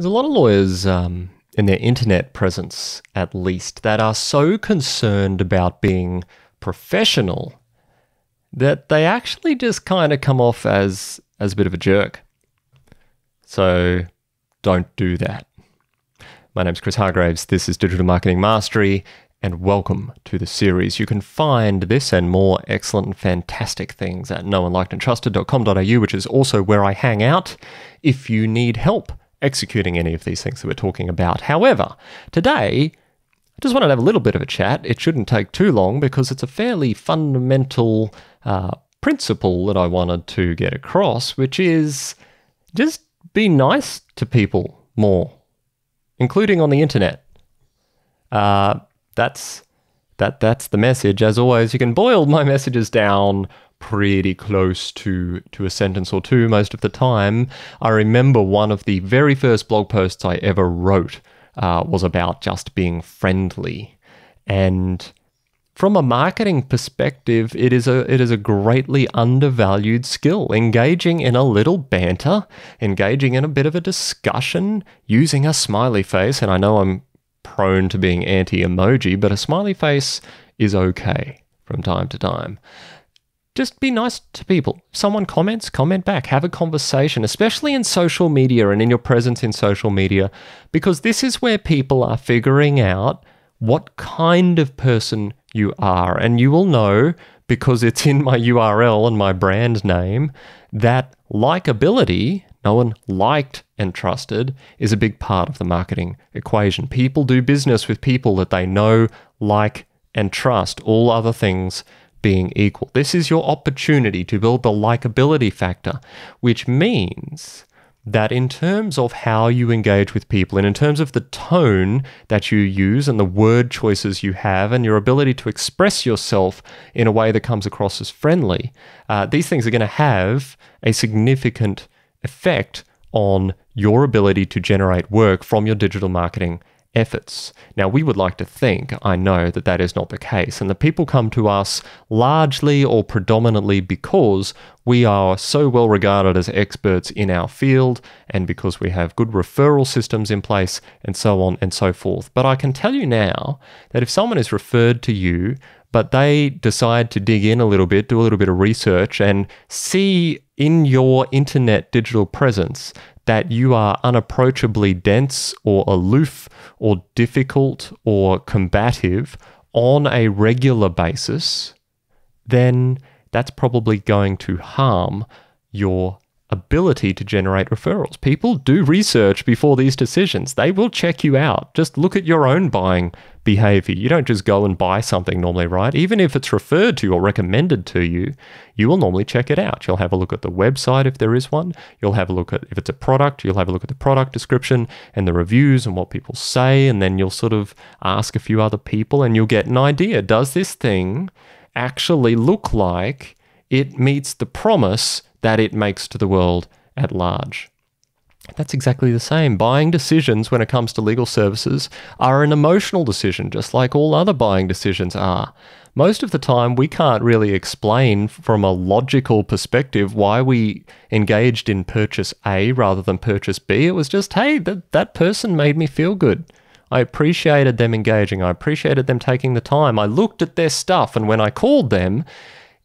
There's a lot of lawyers in their internet presence, at least, that are so concerned about being professional that they actually just kind of come off as a bit of a jerk. So don't do that. My name's Chris Hargraves. This is Digital Marketing Mastery, and welcome to the series. You can find this and more excellent and fantastic things at knownlikedandtrusted.com.au, which is also where I hang out if you need help executing any of these things that we're talking about. However, today, I just wanted to have a little bit of a chat. It shouldn't take too long because it's a fairly fundamental principle that I wanted to get across, which is just be nice to people more, including on the internet. That's the message. As always, you can boil my messages down pretty close to a sentence or two most of the time. I remember one of the very first blog posts I ever wrote was about just being friendly. And from a marketing perspective, it is a greatly undervalued skill. Engaging in a little banter, engaging in a bit of a discussion, using a smiley face, and I know I'm prone to being anti-emoji, but a smiley face is okay from time to time. Just be nice to people. If someone comments, comment back. Have a conversation, especially in social media and in your presence in social media, because this is where people are figuring out what kind of person you are. And you will know, because it's in my URL and my brand name, that likability, known, liked, and trusted, is a big part of the marketing equation. People do business with people that they know, like, and trust, all other things being equal. This is your opportunity to build the likability factor, which means that in terms of how you engage with people and in terms of the tone that you use and the word choices you have and your ability to express yourself in a way that comes across as friendly, these things are going to have a significant effect on your ability to generate work from your digital marketing efforts. Now, we would like to think, I know, that that is not the case, and that people come to us largely or predominantly because we are so well regarded as experts in our field and because we have good referral systems in place and so on and so forth. But I can tell you now that if someone is referred to you, but they decide to dig in a little bit, do a little bit of research, and see in your internet digital presence that you are unapproachably dense or aloof or difficult or combative on a regular basis, then that's probably going to harm your ability to generate referrals. People do research before these decisions. They will check you out. Just look at your own buying behavior. You don't just go and buy something normally, right? Even if it's referred to or recommended to you, you will normally check it out. You'll have a look at the website if there is one. You'll have a look at, if it's a product, you'll have a look at the product description and the reviews and what people say, and then you'll sort of ask a few other people and you'll get an idea. Does this thing actually look like it meets the promise that it makes to the world at large? That's exactly the same. Buying decisions when it comes to legal services are an emotional decision, just like all other buying decisions are. Most of the time, we can't really explain from a logical perspective why we engaged in purchase A rather than purchase B. It was just, hey, that person made me feel good. I appreciated them engaging. I appreciated them taking the time. I looked at their stuff, and when I called them,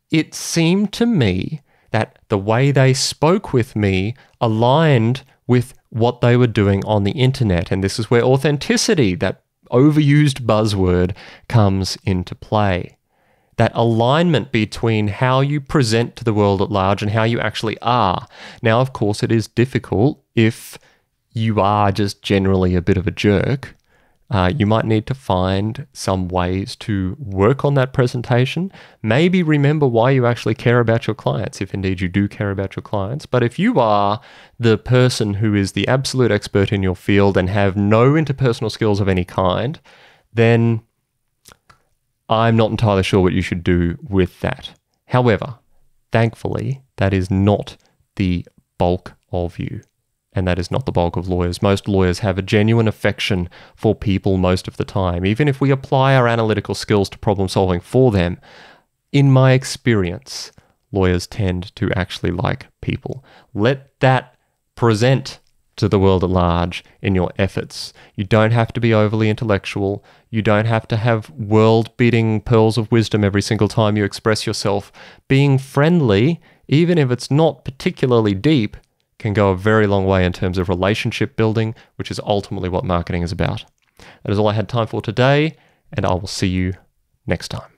it seemed to me that the way they spoke with me aligned with what they were doing on the internet. And this is where authenticity, that overused buzzword, comes into play. That alignment between how you present to the world at large and how you actually are. Now, of course, it is difficult if you are just generally a bit of a jerk. You might need to find some ways to work on that presentation. Maybe remember why you actually care about your clients, if indeed you do care about your clients. But if you are the person who is the absolute expert in your field and have no interpersonal skills of any kind, then I'm not entirely sure what you should do with that. However, thankfully, that is not the bulk of you. And that is not the bulk of lawyers. Most lawyers have a genuine affection for people most of the time. Even if we apply our analytical skills to problem solving for them, in my experience, lawyers tend to actually like people. Let that present to the world at large in your efforts. You don't have to be overly intellectual. You don't have to have world-beating pearls of wisdom every single time you express yourself. Being friendly, even if it's not particularly deep, can go a very long way in terms of relationship building, which is ultimately what marketing is about. That is all I had time for today, and I will see you next time.